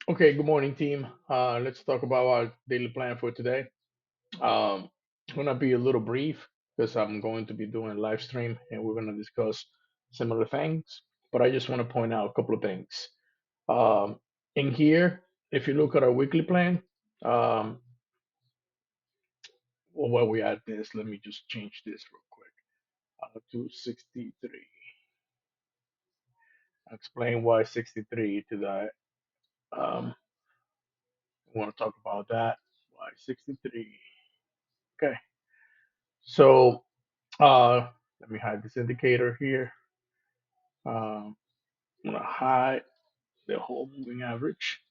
Okay, good morning, team. Let's talk about our daily plan for today. It's gonna be a little brief because I'm going to be doing a live stream and we're gonna discuss similar things. But I just want to point out a couple of things. Um, in here, if you look at our weekly plan, um, well, where we at this, let me just change this real quick. To 63. I'll explain why 63 to that. We want to talk about that. Why 63? Okay, so let me hide this indicator here. I'm gonna hide the whole moving average.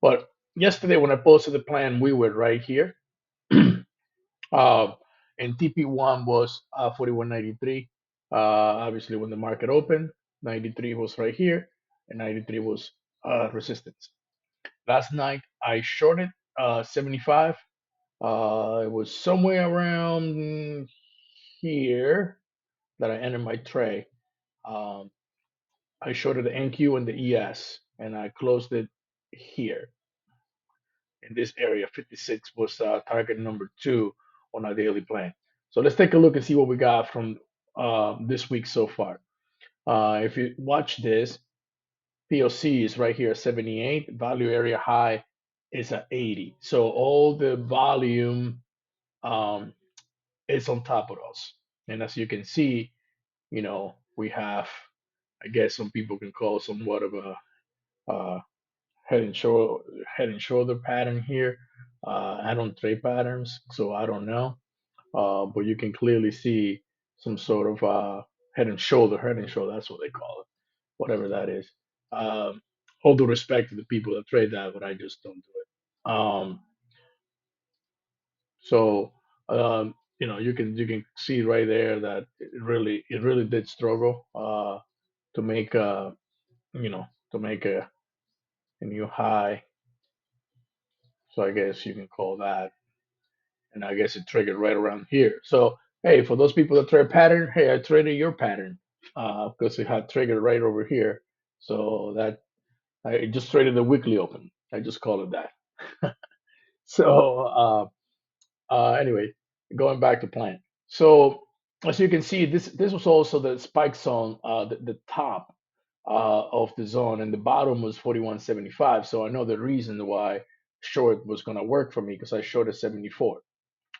But yesterday when I posted the plan, we were right here. uh, and TP1 was 41.93. Obviously, when the market opened, 93 was right here, and 93 was resistance. Last night I shorted 75. It was somewhere around here that I entered my trade. Um, I shorted the NQ and the ES, and I closed it here in this area. 56 was target number two on our daily plan. So let's take a look and see what we got from this week so far. If you watch this, POC is right here at 78. Value area high is at 80. So all the volume um, is on top of us. And as you can see, we have, I guess some people can call somewhat of a uh, head and shoulder pattern here. I don't trade patterns, so I don't know. But you can clearly see some sort of head and shoulder. That's what they call it, whatever that is. Um, all due respect to the people that trade that, but I just don't do it. So you can see right there that it really did struggle to make you know to make a new high. So I guess you can call that, and I guess it triggered right around here. So hey, for those people that trade pattern, hey, I traded your pattern because it had triggered right over here. So that I just traded the weekly open. I just call it that. So anyway, going back to plan. So as you can see, this was also the spike zone, the top of the zone, and the bottom was 41.75. So I know the reason why short was going to work for me because I shorted 74.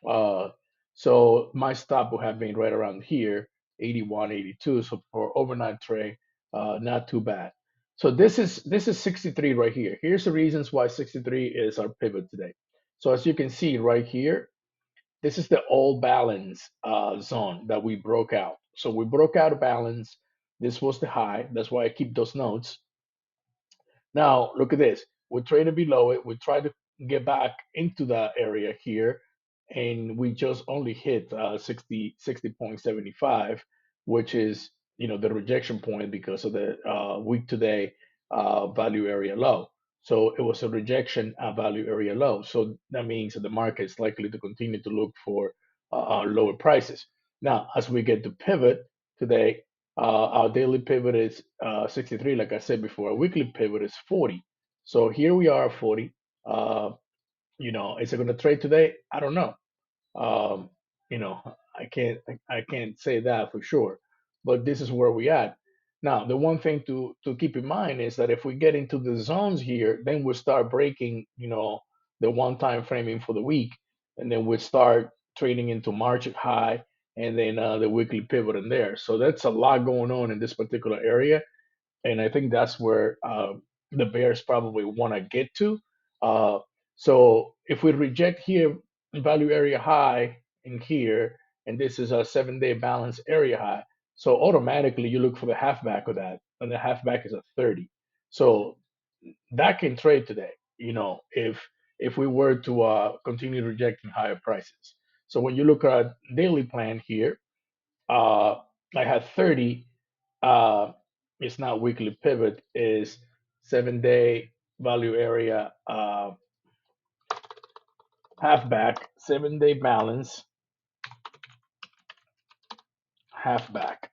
Uh, so my stop would have been right around here, 81, 82. So for overnight trade, not too bad. So this is 63 right here. Here's the reasons why 63 is our pivot today. So as you can see right here, this is the all balance zone that we broke out. So we broke out a balance. This was the high. That's why I keep those notes. Now, look at this. We traded below it. We tried to get back into that area here, and we just only hit 60.75, which is, the rejection point because of the week today value area low. So it was a rejection value area low. So that means that the market is likely to continue to look for lower prices. Now, as we get to pivot today, our daily pivot is 63, like I said before. Our weekly pivot is 40. So here we are at 40. Uh, is it going to trade today? I don't know. Um, I can't say that for sure, but this is where we at. Now, the one thing to keep in mind is that if we get into the zones here, then we'll start breaking, the one time framing for the week, and then we start trading into market high and then the weekly pivot in there. So that's a lot going on in this particular area, and I think that's where the Bears probably want to get to. Uh, so if we reject here value area high in here, and this is a 7-day balance area high, so automatically you look for the halfback of that, and the halfback is a 30. So that can trade today, if we were to continue rejecting higher prices. So when you look at daily plan here, uh, I had 30. Uh, it's not weekly pivot, is 7-day value area halfback, 7-day balance halfback.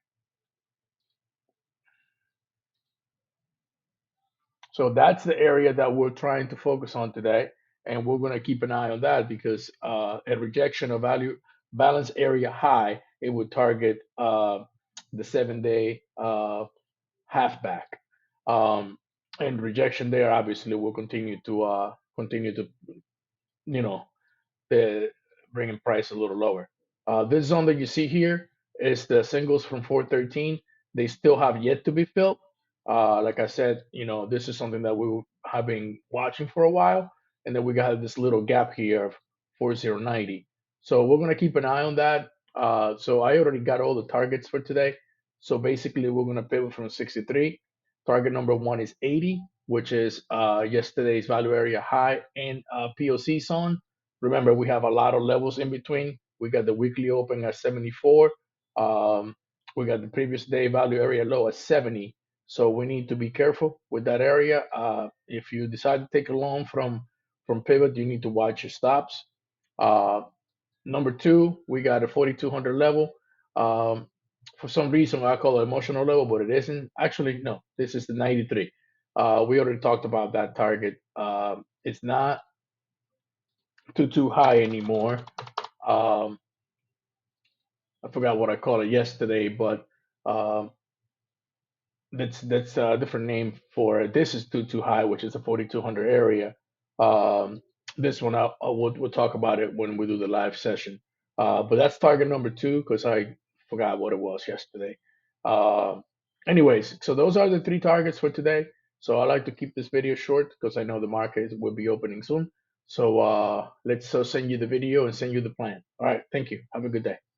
So that's the area that we're trying to focus on today, and we're going to keep an eye on that because a rejection of value balance area high, it would target the 7 day halfback, um, and rejection there obviously will continue to you know the bringing price a little lower. This zone that you see here is the singles from 413. They still have yet to be filled. Like I said, this is something that we have been watching for a while, and then we got this little gap here of 4090. So we're gonna keep an eye on that. So I already got all the targets for today. So basically, we're gonna pivot from 63. Target number one is 80, which is yesterday's value area high and POC zone. Remember, we have a lot of levels in between. We got the weekly open at 74. Um, we got the previous day value area low at 70. So we need to be careful with that area. If you decide to take a loan from pivot, you need to watch your stops. Uh, Number two, we got a 4200 level. Um, for some reason, I call it emotional level, but it isn't. Actually, no, this is the 93. We already talked about that target. It's not too high anymore. Um, I forgot what I called it yesterday, but um, that's a different name for it. This is too high, which is the 4200 area. Um, this one we'll talk about it when we do the live session. But that's target number two because I forgot what it was yesterday. Anyways, so those are the three targets for today. So I like to keep this video short because I know the market will be opening soon. So let's send you the video and send you the plan. All right, thank you. Have a good day.